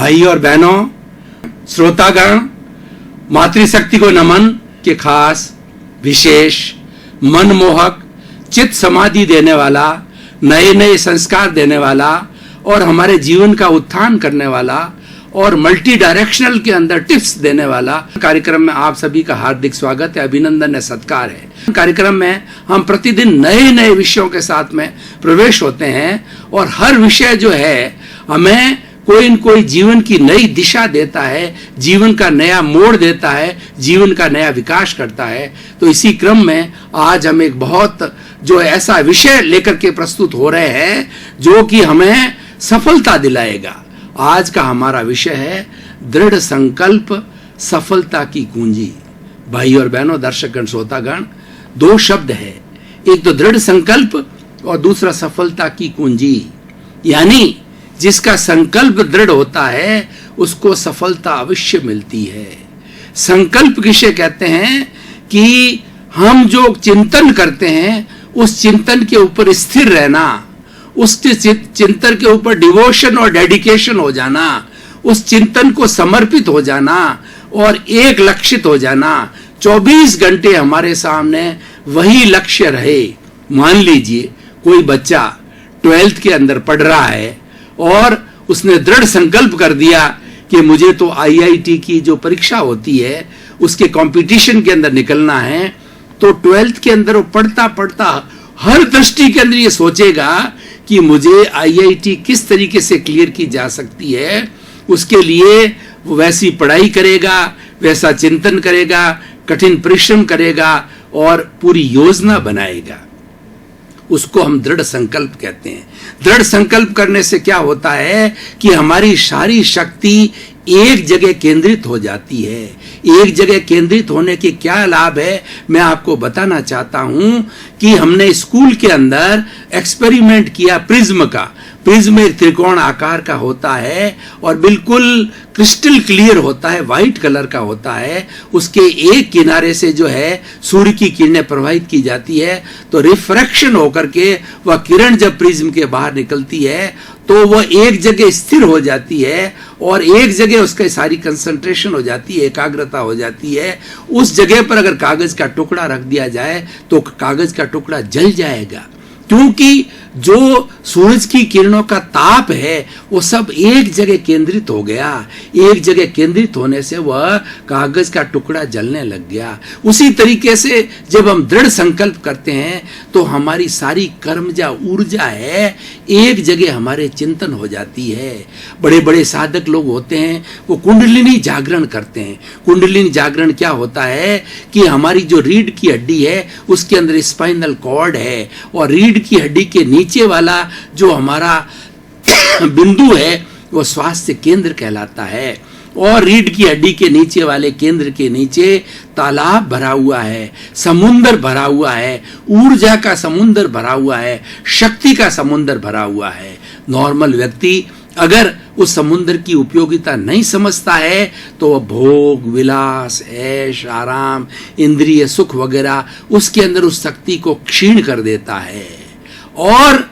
भाई और बहनों, श्रोतागण, मातृशक्ति को नमन के खास, विशेष, मनमोहक, चित्त समाधि देने वाला, नए नए संस्कार देने वाला और हमारे जीवन का उत्थान करने वाला और मल्टी डायरेक्शनल के अंदर टिप्स देने वाला कार्यक्रम में आप सभी का हार्दिक स्वागत है, अभिनंदन है, सत्कार है। कार्यक्रम में हम प्रतिदिन नए नए विषयों के साथ में प्रवेश होते हैं और हर विषय जो है हमें कोई न कोई जीवन की नई दिशा देता है, जीवन का नया मोड़ देता है, जीवन का नया विकास करता है। तो इसी क्रम में आज हम एक बहुत जो ऐसा विषय लेकर के प्रस्तुत हो रहे हैं जो कि हमें सफलता दिलाएगा। आज का हमारा विषय है दृढ़ संकल्प सफलता की कुंजी। भाई और बहनों, दर्शकगण, श्रोतागण, दो शब्द है, एक तो दृढ़ संकल्प और दूसरा सफलता की कुंजी। यानी जिसका संकल्प दृढ़ होता है उसको सफलता अवश्य मिलती है। संकल्प किसे कहते हैं कि हम जो चिंतन करते हैं उस चिंतन के ऊपर स्थिर रहना, उस चिंतन के ऊपर डिवोशन और डेडिकेशन हो जाना, उस चिंतन को समर्पित हो जाना और एक लक्षित हो जाना। 24 घंटे हमारे सामने वही लक्ष्य रहे। मान लीजिए कोई बच्चा 12th के अंदर पढ़ रहा है और उसने दृढ़ संकल्प कर दिया कि मुझे तो IIT की जो परीक्षा होती है उसके कंपटीशन के अंदर निकलना है। तो 12th के अंदर वो पढ़ता पढ़ता हर दृष्टि के अंदर ये सोचेगा कि मुझे IIT किस तरीके से क्लियर की जा सकती है। उसके लिए वो वैसी पढ़ाई करेगा, वैसा चिंतन करेगा, कठिन परिश्रम करेगा और पूरी योजना बनाएगा। उसको हम दृढ़ संकल्प कहते हैं। दृढ़ संकल्प करने से क्या होता है कि हमारी सारी शक्ति एक जगह केंद्रित हो जाती है। एक जगह केंद्रित होने के क्या लाभ है मैं आपको बताना चाहता हूं कि हमने स्कूल के अंदर एक्सपेरिमेंट किया प्रिज्म का। प्रिज्म एक त्रिकोण आकार का होता है और बिल्कुल क्रिस्टल क्लियर होता है, व्हाइट कलर का होता है। उसके एक किनारे से जो है सूर्य की किरणें प्रवाहित की जाती है, तो रिफ्रैक्शन होकर के वह किरण जब प्रिज्म के बाहर निकलती है तो वह एक जगह स्थिर हो जाती है और एक जगह उसका सारी कंसंट्रेशन हो जाती है, एकाग्रता हो जाती है। उस जगह पर अगर कागज का टुकड़ा रख दिया जाए तो कागज का टुकड़ा जल जाएगा, क्योंकि जो सूरज की किरणों का ताप है वो सब एक जगह केंद्रित हो गया। एक जगह केंद्रित होने से वह कागज का टुकड़ा जलने लग गया। उसी तरीके से जब हम दृढ़ संकल्प करते हैं तो हमारी सारी कर्मजा ऊर्जा है एक जगह हमारे चिंतन हो जाती है। बड़े बड़े साधक लोग होते हैं वो कुंडलिनी जागरण करते हैं। कुंडलिनी जागरण क्या होता है कि हमारी जो रीढ़ की हड्डी है उसके अंदर स्पाइनल कॉर्ड है और रीढ़ की हड्डी के नीचे वाला जो हमारा बिंदु है वो स्वास्थ्य केंद्र कहलाता है और रीढ़ की हड्डी के नीचे वाले केंद्र के नीचे तालाब भरा हुआ है, समुंदर भरा हुआ है, ऊर्जा का समुंदर भरा हुआ है, शक्ति का समुंदर भरा हुआ है। नॉर्मल व्यक्ति अगर उस समुद्र की उपयोगिता नहीं समझता है तो वह भोग विलास, ऐश आराम, इंद्रिय सुख वगैरह उसके अंदर उस शक्ति को क्षीण कर देता है। और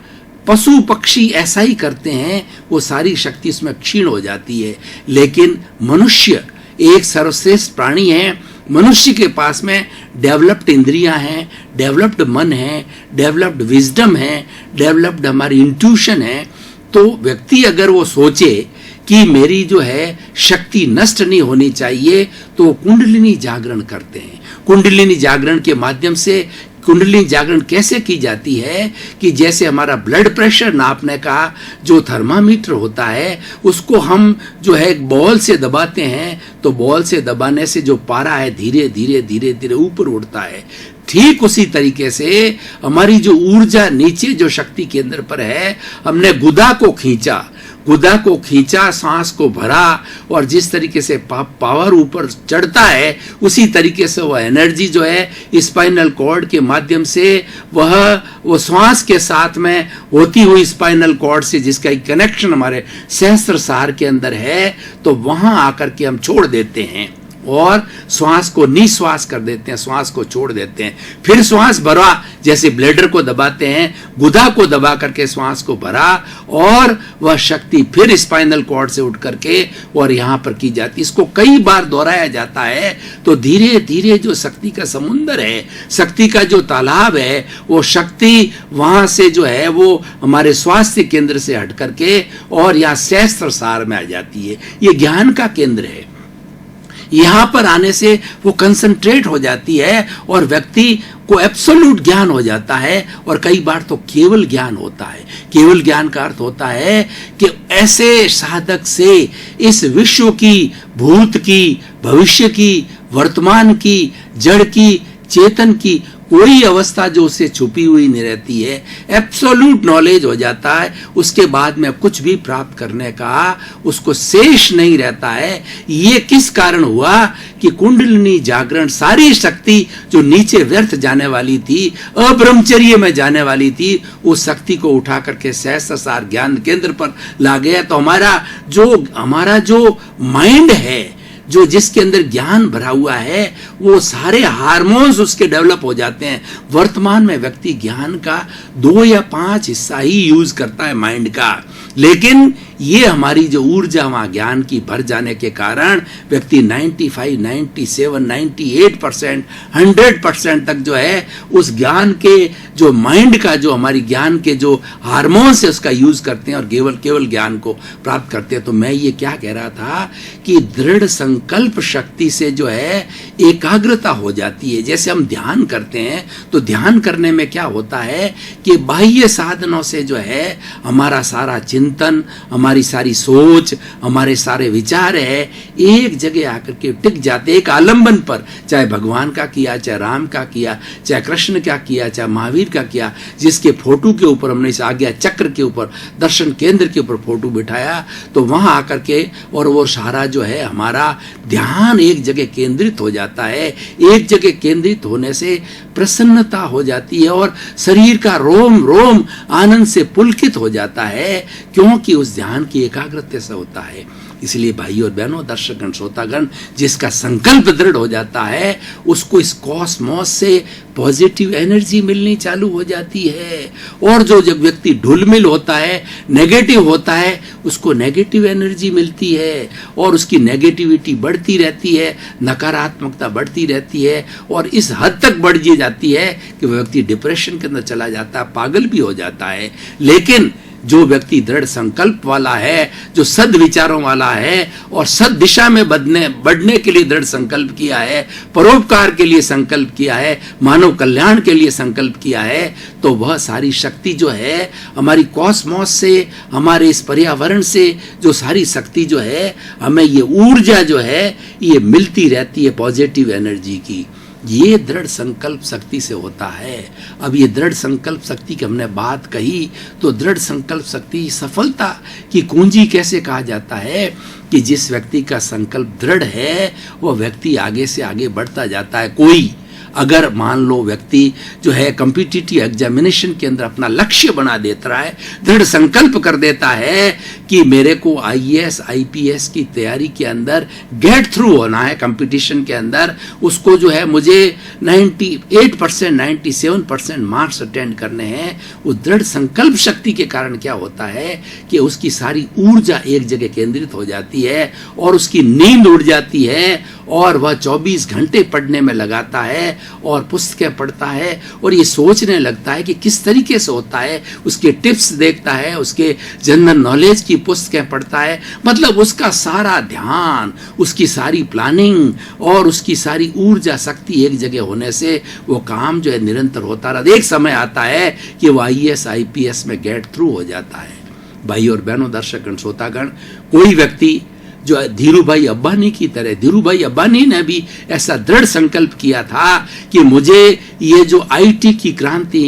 पशु पक्षी ऐसा ही करते हैं, वो सारी शक्ति उसमें क्षीण हो जाती है। लेकिन मनुष्य एक सर्वश्रेष्ठ प्राणी है। मनुष्य के पास में डेवलप्ड इंद्रियां हैं, डेवलप्ड मन है, डेवलप्ड विजडम है, डेवलप्ड हमारी इंट्यूशन है। तो व्यक्ति अगर वो सोचे कि मेरी जो है शक्ति नष्ट नहीं होनी चाहिए तो कुंडलिनी जागरण करते हैं। कुंडलिनी जागरण के माध्यम से कुंडलिनी जागरण कैसे की जाती है कि जैसे हमारा ब्लड प्रेशर नापने का जो थर्मामीटर होता है उसको हम जो है बॉल से दबाते हैं, तो बॉल से दबाने से जो पारा है धीरे धीरे धीरे धीरे ऊपर उड़ता है। ठीक उसी तरीके से हमारी जो ऊर्जा नीचे जो शक्ति केंद्र पर है, हमने गुदा को खींचा, सांस को भरा और जिस तरीके से पावर ऊपर चढ़ता है उसी तरीके से वह एनर्जी जो है स्पाइनल कॉर्ड के माध्यम से वह श्वास के साथ में होती हुई स्पाइनल कॉर्ड से जिसका एक कनेक्शन हमारे सहस्त्रसार के अंदर है, तो वहां आकर के हम छोड़ देते हैं। और श्वास को निश्वास कर देते हैं, श्वास को छोड़ देते हैं, फिर श्वास भरा, जैसे ब्लैडर को दबाते हैं, गुदा को दबा करके श्वास को भरा, और वह शक्ति फिर स्पाइनल कॉर्ड से उठ करके और यहाँ पर की जाती है। इसको कई बार दोहराया जाता है, तो धीरे धीरे जो शक्ति का समुंदर है, शक्ति का जो तालाब है, वो शक्ति वहां से जो है वो हमारे स्वास्थ्य केंद्र से हट करके और यहाँ सहस्त्र सार में आ जाती है। ये ज्ञान का केंद्र है। यहां पर आने से वो कंसंट्रेट हो जाती है और व्यक्ति को एब्सोल्यूट ज्ञान हो जाता है, और कई बार तो केवल ज्ञान होता है। केवल ज्ञान का अर्थ होता है कि ऐसे साधक से इस विश्व की, भूत की, भविष्य की, वर्तमान की, जड़ की, चेतन की कोई अवस्था जो उससे छुपी हुई नहीं रहती है, एब्सोल्यूट नॉलेज हो जाता है। उसके बाद में कुछ भी प्राप्त करने का उसको शेष नहीं रहता है। ये किस कारण हुआ कि कुंडलिनी जागरण, सारी शक्ति जो नीचे व्यर्थ जाने वाली थी, अब्रह्मचर्य में जाने वाली थी, उस शक्ति को उठा करके सहस्त्रसार ज्ञान केंद्र पर ला गया। तो हमारा जो माइंड है, जो जिसके अंदर ज्ञान भरा हुआ है, वो सारे हार्मोन्स उसके डेवलप हो जाते हैं। वर्तमान में व्यक्ति ज्ञान का 2 या 5 हिस्सा ही यूज करता है माइंड का, लेकिन ये हमारी जो ऊर्जा वहां ज्ञान की भर जाने के कारण व्यक्ति 95, 97, 98%, 100% तक जो है उस ज्ञान के जो माइंड का, जो हमारी ज्ञान के जो हार्मोन्स है, उसका यूज करते हैं और केवल ज्ञान को प्राप्त करते हैं। तो मैं ये क्या कह रहा था कि दृढ़ संकल्प शक्ति से जो है एकाग्रता हो जाती है। जैसे हम ध्यान करते हैं, तो ध्यान करने में क्या होता है कि बाह्य साधनों से जो है हमारा सारा चिंतन, हमारी सारी सोच, हमारे सारे विचार है एक जगह आकर के टिक जाते, एक आलंबन पर, चाहे भगवान का किया, चाहे राम का किया, चाहे कृष्ण का किया, चाहे महावीर का किया, जिसके फोटो के ऊपर हमने इस आज्ञा चक्र के ऊपर, दर्शन केंद्र के ऊपर फोटो बिठाया, तो वहां आकर के और वो सारा जो है हमारा ध्यान एक जगह केंद्रित हो जाता है। एक जगह केंद्रित होने से प्रसन्नता हो जाती है और शरीर का रोम रोम आनंद से पुलकित हो जाता है, क्योंकि उस ध्यान की एकाग्रता से होता है। इसलिए भाई और बहनों, दर्शकगण, श्रोतागण, जिसका संकल्प दृढ़ हो जाता है, उसको इस कॉस्मोस से पॉजिटिव एनर्जी मिलनी चालू हो जाती है। और जो जब व्यक्ति ढुलमिल होता है, नेगेटिव होता है, उसको नेगेटिव एनर्जी मिलती है और उसकी नेगेटिविटी बढ़ती रहती है, नकारात्मकता बढ़ती रहती है और इस हद तक बढ़ जाती है कि वह व्यक्ति डिप्रेशन के अंदर चला जाता है, पागल भी हो जाता है। लेकिन जो व्यक्ति दृढ़ संकल्प वाला है, जो सद विचारों वाला है और सद दिशा में बढ़ने के लिए दृढ़ संकल्प किया है, परोपकार के लिए संकल्प किया है, मानव कल्याण के लिए संकल्प किया है, तो वह सारी शक्ति जो है हमारी कॉस्मोस से, हमारे इस पर्यावरण से जो सारी शक्ति जो है, हमें ये ऊर्जा जो है ये मिलती रहती है पॉजिटिव एनर्जी की। ये दृढ़ संकल्प शक्ति से होता है। अब ये दृढ़ संकल्प शक्ति की हमने बात कही, तो दृढ़ संकल्प शक्ति सफलता की कुंजी कैसे कहा जाता है कि जिस व्यक्ति का संकल्प दृढ़ है, वो व्यक्ति आगे से आगे बढ़ता जाता है। कोई अगर मान लो व्यक्ति जो है कॉम्पिटिटिव एग्जामिनेशन के अंदर अपना लक्ष्य बना देता है, दृढ़ संकल्प कर देता है कि मेरे को IAS IPS की तैयारी के अंदर गेट थ्रू होना है, कंपटीशन के अंदर उसको जो है मुझे 98%, 97% मार्क्स अटेंड करने हैं। उस दृढ़ संकल्प शक्ति के कारण क्या होता है कि उसकी सारी ऊर्जा एक जगह केंद्रित हो जाती है और उसकी नींद उड़ जाती है और वह 24 घंटे पढ़ने में लगाता है और पुस्तकें पढ़ता है और ये सोचने लगता है कि किस तरीके से होता है, उसके टिप्स देखता है, उसके जनरल नॉलेज की पुस्तकें पढ़ता है। मतलब उसका सारा ध्यान, उसकी सारी प्लानिंग और उसकी सारी ऊर्जा शक्ति एक जगह होने से वो काम जो है निरंतर होता रहा। एक समय आता है कि वो IAS IPS में गेट थ्रू हो जाता है। भाई और बहनों, दर्शकगण, श्रोतागण, कोई व्यक्ति जो धीरूभाई अंबानी की तरह, धीरूभाई अंबानी ने भी ऐसा दृढ़ संकल्प किया था कि मुझे ये जो आईटी की क्रांति,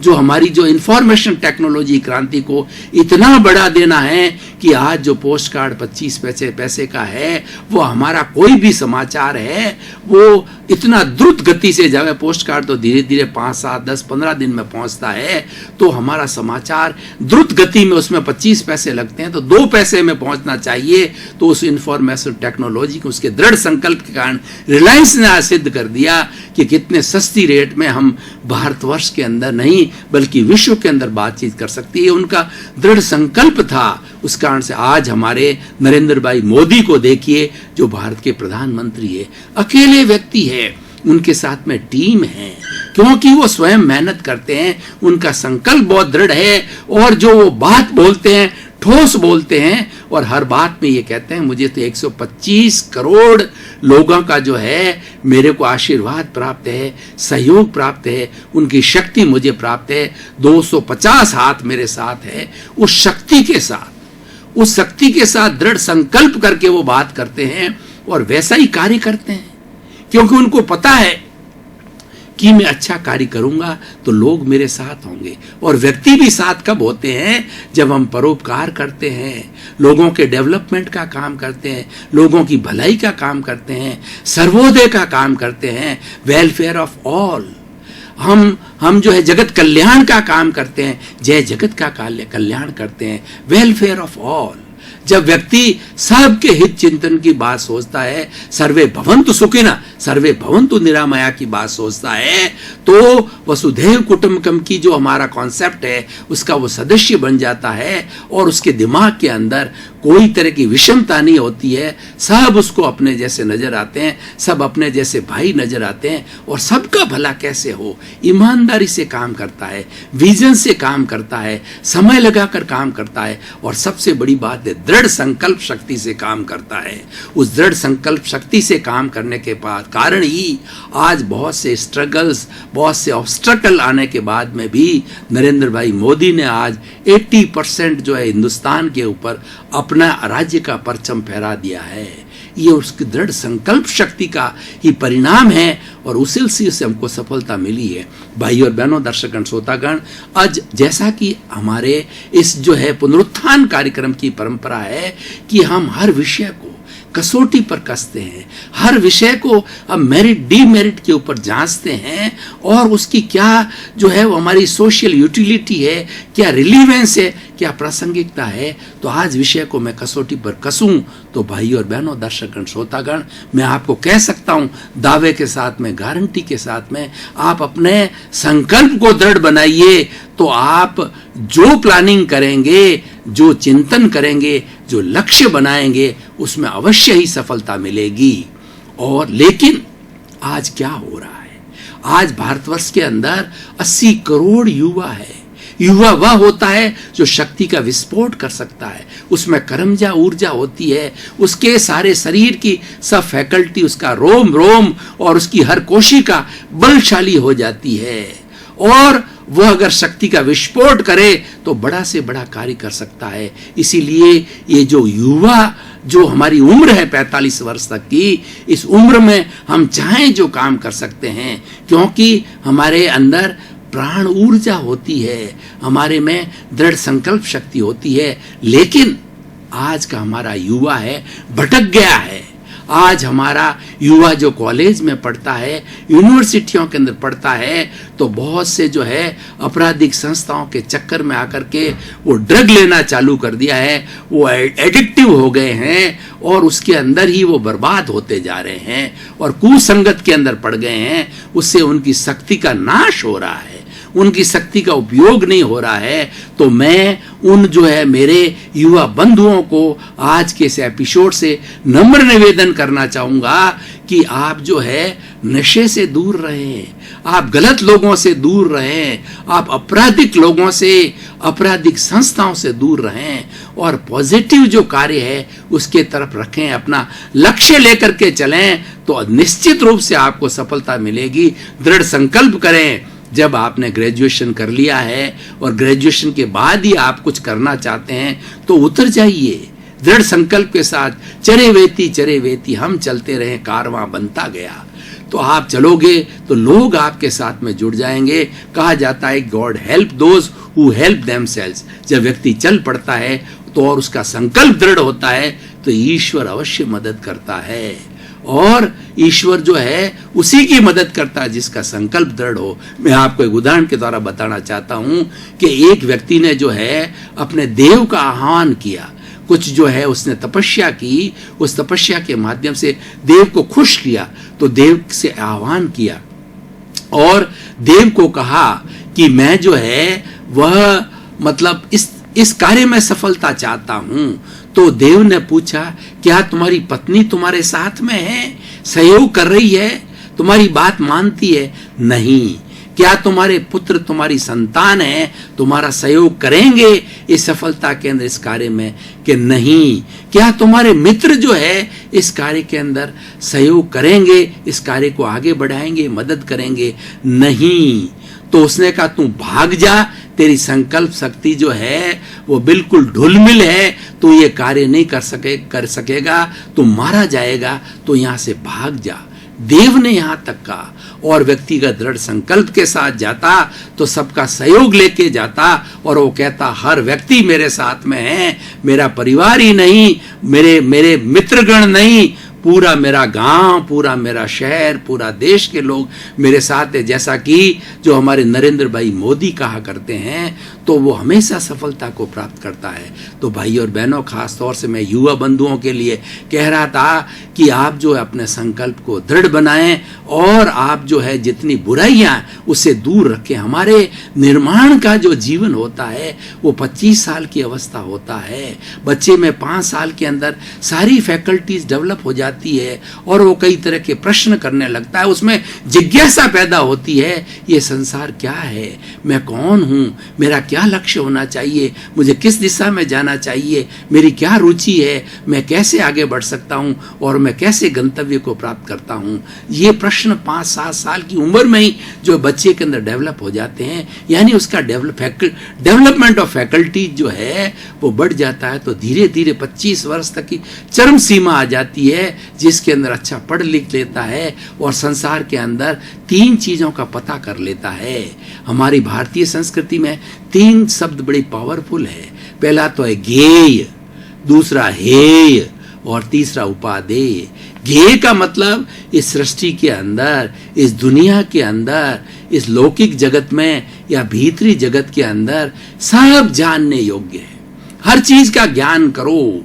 जो हमारी जो इंफॉर्मेशन टेक्नोलॉजी क्रांति को इतना बढ़ा देना है कि आज जो पोस्ट कार्ड 25 पैसे का है, वो हमारा कोई भी समाचार है वो इतना द्रुत गति से, जब पोस्ट कार्ड तो धीरे धीरे 5, 7, 10, 15 दिन में पहुंचता है, तो हमारा समाचार द्रुत गति में, उसमें 25 पैसे लगते हैं तो 2 पैसे में पहुंचना चाहिए। तो उस इंफॉर्मेशन टेक्नोलॉजी को, उसके दृढ़ संकल्प के कारण रिलायंस ने आज सिद्ध कर दिया कि कितने सस्ती रेट में हम भारतवर्ष के अंदर नहीं बल्कि विश्व के अंदर बातचीत कर सकती है। उनका दृढ़ संकल्प था, उस कारण से आज हमारे नरेंद्र भाई मोदी को देखिए, जो भारत के प्रधानमंत्री है, अकेले व्यक्ति है, उनके साथ में टीम है, क्योंकि वो स्वयं मेहनत करते हैं, उनका संकल्प बहुत दृढ़ है और जो वो बात बोलते हैं ठोस बोलते हैं और हर बात में ये कहते हैं मुझे तो 125 करोड़ लोगों का जो है मेरे को आशीर्वाद प्राप्त है, सहयोग प्राप्त है, उनकी शक्ति मुझे प्राप्त है, 250 हाथ मेरे साथ है। उस शक्ति के साथ दृढ़ संकल्प करके वो बात करते हैं और वैसा ही कार्य करते हैं, क्योंकि उनको पता है कि मैं अच्छा कार्य करूंगा तो लोग मेरे साथ होंगे। और व्यक्ति भी साथ कब होते हैं? जब हम परोपकार करते हैं, लोगों के डेवलपमेंट का काम करते हैं, लोगों की भलाई का काम करते हैं, सर्वोदय का काम करते हैं, वेलफेयर ऑफ ऑल। हम जो है जगत कल्याण का काम करते हैं, जय जगत का कल्याण करते हैं, वेलफेयर ऑफ ऑल। जब व्यक्ति सबके हित चिंतन की बात सोचता है, सर्वे भवन्तु सुखिनः सर्वे भवन्तु निरामया की बात सोचता है, तो वसुधैव कुटुंबकम की जो हमारा कॉन्सेप्ट है उसका वो सदस्य बन जाता है और उसके दिमाग के अंदर कोई तरह की विषमता नहीं होती है। सब उसको अपने जैसे नजर आते हैं, सब अपने जैसे भाई नजर आते हैं और सबका भला कैसे हो, ईमानदारी से काम करता है, विजन से काम करता है, समय लगाकर काम करता है और सबसे बड़ी बात है दृढ़ संकल्प शक्ति से काम करता है। उस दृढ़ संकल्प शक्ति से काम करने के बाद कारण ही आज बहुत से स्ट्रगल्स, बहुत से ऑब्स्ट्रकल आने के बाद में भी नरेंद्र भाई मोदी ने आज 80% जो है हिंदुस्तान के ऊपर अपना राज्य का परचम फहरा दिया है। ये उसकी दृढ़ संकल्प शक्ति का ही परिणाम है और उसी से हमको सफलता मिली है। भाई और बहनों, दर्शकगण, श्रोतागण, आज जैसा कि हमारे इस जो है पुनरुत्थान कार्यक्रम की परंपरा है कि हम हर विषय को कसौटी पर कसते हैं, हर विषय को हम मेरिट डीमेरिट के ऊपर जांचते हैं और उसकी क्या जो है वो हमारी सोशल यूटिलिटी है, क्या रिलीवेंस है, क्या प्रासंगिकता है। तो आज विषय को मैं कसौटी पर कसूं तो भाई और बहनों, दर्शकगण, श्रोतागण, मैं आपको कह सकता हूं दावे के साथ में, गारंटी के साथ में, आप अपने संकल्प को दृढ़ बनाइए तो आप जो प्लानिंग करेंगे, जो चिंतन करेंगे, जो लक्ष्य बनाएंगे, उसमें अवश्य ही सफलता मिलेगी। और लेकिन आज क्या हो रहा है? आज भारतवर्ष के अंदर 80 करोड़ युवा है। युवा वह होता है जो शक्ति का विस्फोट कर सकता है, उसमें कर्मजा ऊर्जा होती है, उसके सारे शरीर की सब फैकल्टी, उसका रोम रोम और उसकी हर कोशिका बलशाली हो जाती है और वह अगर शक्ति का विस्फोट करे तो बड़ा से बड़ा कार्य कर सकता है। इसीलिए ये जो युवा, जो हमारी उम्र है 45 वर्ष तक की, इस उम्र में हम चाहें जो काम कर सकते हैं, क्योंकि हमारे अंदर प्राण ऊर्जा होती है, हमारे में दृढ़ संकल्प शक्ति होती है। लेकिन आज का हमारा युवा है भटक गया है। आज हमारा युवा जो कॉलेज में पढ़ता है, यूनिवर्सिटियों के अंदर पढ़ता है, तो बहुत से जो है आपराधिक संस्थाओं के चक्कर में आकर के वो ड्रग लेना चालू कर दिया है, वो एडिक्टिव हो गए हैं और उसके अंदर ही वो बर्बाद होते जा रहे हैं और कुसंगत के अंदर पड़ गए हैं। उससे उनकी शक्ति का नाश हो रहा है, उनकी शक्ति का उपयोग नहीं हो रहा है। तो मैं उन जो है मेरे युवा बंधुओं को आज के इस एपिसोड से नम्र निवेदन करना चाहूंगा कि आप जो है नशे से दूर रहें, आप गलत लोगों से दूर रहें, आप आपराधिक लोगों से, आपराधिक संस्थाओं से दूर रहें और पॉजिटिव जो कार्य है उसके तरफ रखें, अपना लक्ष्य लेकर के चलें तो निश्चित रूप से आपको सफलता मिलेगी। दृढ़ संकल्प करें। जब आपने ग्रेजुएशन कर लिया है और ग्रेजुएशन के बाद ही आप कुछ करना चाहते हैं तो उतर जाइए दृढ़ संकल्प के साथ। चरे वेती हम चलते रहे, कारवां बनता गया। तो आप चलोगे तो लोग आपके साथ में जुड़ जाएंगे। कहा जाता है God help those who help themselves. जब व्यक्ति चल पड़ता है तो और उसका संकल्प दृढ़ होता है तो ईश्वर अवश्य मदद करता है, और ईश्वर जो है उसी की मदद करता है जिसका संकल्प दृढ़ हो। मैं आपको एक उदाहरण के द्वारा बताना चाहता हूं कि एक व्यक्ति ने जो है अपने देव का आह्वान किया, कुछ जो है उसने तपस्या की, उस तपस्या के माध्यम से देव को खुश किया। तो देव से आह्वान किया और देव को कहा कि मैं जो है वह मतलब इस कार्य में सफलता चाहता हूं। तो देव ने पूछा, क्या तुम्हारी पत्नी तुम्हारे साथ में है, सहयोग कर रही है, तुम्हारी बात मानती है? नहीं। क्या तुम्हारे पुत्र तुम्हारी संतान है, तुम्हारा सहयोग करेंगे इस सफलता के अंदर, इस कार्य में? कि नहीं। क्या तुम्हारे मित्र जो है इस कार्य के अंदर सहयोग करेंगे, इस कार्य को आगे बढ़ाएंगे, मदद करेंगे? नहीं। तो उसने कहा तू भाग जा, तेरी संकल्प शक्ति जो है वो बिल्कुल ढुलमिल है, तू ये कार्य नहीं कर सकेगा, तू मारा जाएगा, तो यहां से भाग जा। देव ने यहां तक कहा, और व्यक्तिगत दृढ़ संकल्प के साथ जाता तो सबका सहयोग लेके जाता, और वो कहता हर व्यक्ति मेरे साथ में है, मेरा परिवार ही नहीं, मेरे मित्रगण नहीं, पूरा मेरा गांव, पूरा मेरा शहर, पूरा देश के लोग मेरे साथ है। जैसा कि जो हमारे नरेंद्र भाई मोदी कहा करते हैं, तो वो हमेशा सफलता को प्राप्त करता है। तो भाई और बहनों, खास तौर से मैं युवा बंधुओं के लिए कह रहा था कि आप जो है अपने संकल्प को दृढ़ बनाएं, और आप जो है जितनी बुराइयां उससे दूर रखें। हमारे निर्माण का जो जीवन होता है वो 25 साल की अवस्था होता है। बच्चे में 5 साल के अंदर सारी फैकल्टीज डेवलप हो जाती है, और वो कई तरह के प्रश्न करने लगता है, उसमें जिज्ञासा पैदा होती है, ये संसार क्या है, मैं कौन हूं, मेरा क्या लक्ष्य होना चाहिए, मुझे किस दिशा में जाना चाहिए, मेरी क्या रुचि है, मैं कैसे आगे बढ़ सकता हूं, और मैं कैसे गंतव्य को प्राप्त करता हूं। ये प्रश्न 5-7 साल की उम्र में ही जो बच्चे के अंदर डेवलप हो जाते हैं, यानी उसका डेवलपमेंट ऑफ फैकल्टी जो है वो बढ़ जाता है। तो धीरे धीरे 25 वर्ष तक की चरम सीमा आ जाती है, जिसके अंदर अच्छा पढ़ लिख लेता है और संसार के अंदर 3 चीजों का पता कर लेता है। हमारी भारतीय संस्कृति में 3 शब्द बड़ी पावरफुल है। पहला तो है ज्ञेय, दूसरा हेय, और तीसरा उपादेय। ज्ञेय का मतलब इस सृष्टि के अंदर, इस दुनिया के अंदर, इस लौकिक जगत में या भीतरी जगत के अंदर सब जानने योग्य है, हर चीज का ज्ञान करो।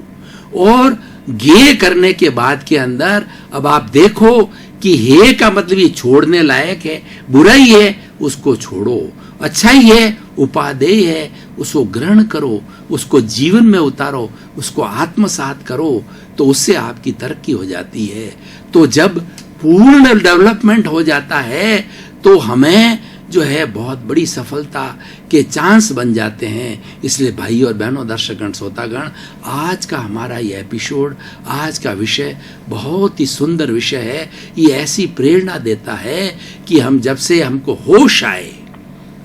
और ज्ञेय करने के बाद के अंदर अब आप देखो कि हे का मतलब ये छोड़ने लायक है, बुराई है उसको छोड़ो, अच्छाई है, उपादेय है, उसको ग्रहण करो, उसको जीवन में उतारो, उसको आत्मसात करो, तो उससे आपकी तरक्की हो जाती है। तो जब पूर्ण डेवलपमेंट हो जाता है तो हमें जो है बहुत बड़ी सफलता के चांस बन जाते हैं। इसलिए भाई और बहनों, दर्शकगण, श्रोतागण, आज का हमारा ये एपिसोड, आज का विषय बहुत ही सुंदर विषय है। ये ऐसी प्रेरणा देता है कि हम जब से हमको होश आए,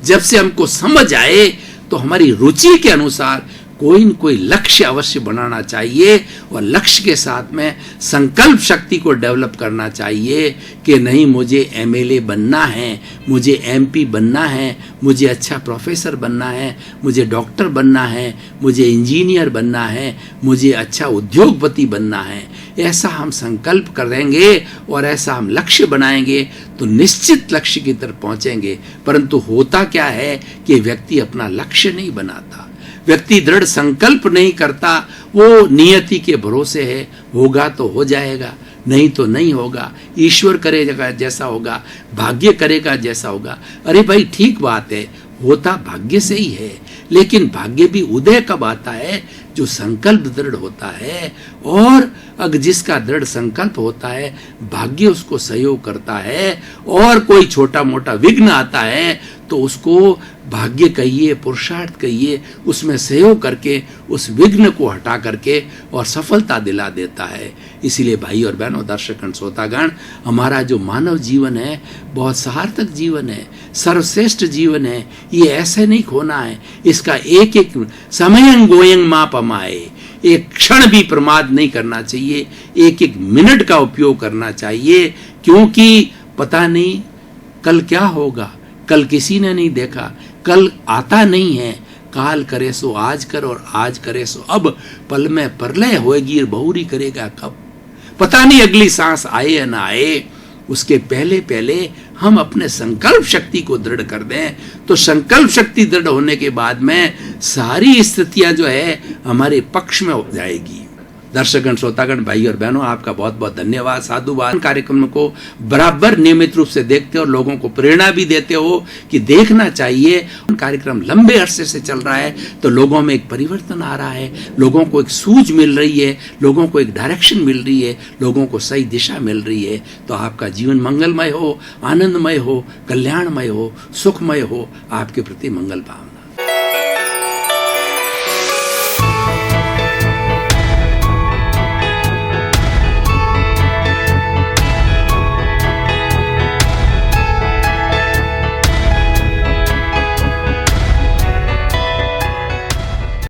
जब से हमको समझ आए, तो हमारी रुचि के अनुसार कोई न कोई लक्ष्य अवश्य बनाना चाहिए, और लक्ष्य के साथ में संकल्प शक्ति को डेवलप करना चाहिए कि नहीं मुझे एमएलए बनना है, मुझे एमपी बनना है, मुझे अच्छा प्रोफेसर बनना है, मुझे डॉक्टर बनना है, मुझे इंजीनियर बनना है, मुझे अच्छा उद्योगपति बनना है। ऐसा हम संकल्प करेंगे और ऐसा हम लक्ष्य बनाएंगे तो निश्चित लक्ष्य की तरफ पहुंचेंगे। परंतु होता क्या है कि व्यक्ति अपना लक्ष्य नहीं बनाता, व्यक्ति दृढ़ संकल्प नहीं करता, वो नियति के भरोसे है, होगा तो हो जाएगा, नहीं तो नहीं होगा, ईश्वर करेगा जैसा होगा, भाग्य करेगा जैसा होगा। अरे भाई ठीक बात है, होता भाग्य से ही है, लेकिन भाग्य भी उदय कब आता है? जो संकल्प दृढ़ होता है। और अगर जिसका दृढ़ संकल्प होता है, भाग्य उसको सहयोग करता है, और कोई छोटा मोटा विघ्न आता है तो उसको भाग्य कहिए, पुरुषार्थ कहिए, उसमें सहयोग करके उस विघ्न को हटा करके और सफलता दिला देता है। इसीलिए भाई और बहनों, दर्शकगण, श्रोतागण, हमारा जो मानव जीवन है बहुत सार्थक जीवन है, सर्वश्रेष्ठ जीवन है। ये ऐसे नहीं खोना है, इसका एक एक समयं गोयं मा पमाए, एक क्षण भी प्रमाद नहीं करना चाहिए, एक एक मिनट का उपयोग करना चाहिए, क्योंकि पता नहीं कल क्या होगा, कल किसी ने नहीं देखा, कल आता नहीं है। काल करे सो आज कर और आज करे सो अब, पल में प्रलय होएगी बहुरी करेगा कब। पता नहीं अगली सांस आए या ना आए, उसके पहले पहले हम अपने संकल्प शक्ति को दृढ़ कर दें, तो संकल्प शक्ति दृढ़ होने के बाद में सारी स्थितियां जो है हमारे पक्ष में हो जाएगी। दर्शकगण, श्रोतागण, भाई और बहनों, आपका बहुत बहुत धन्यवाद। साधुवाद कार्यक्रम को बराबर नियमित रूप से देखते हो और लोगों को प्रेरणा भी देते हो कि देखना चाहिए। कार्यक्रम लंबे अरसे से चल रहा है तो लोगों में एक परिवर्तन आ रहा है, लोगों को एक सूझ मिल रही है, लोगों को एक डायरेक्शन मिल रही है, लोगों को सही दिशा मिल रही है। तो आपका जीवन मंगलमय हो, आनंदमय हो, कल्याणमय हो, सुखमय हो। आपके प्रति मंगल भावना।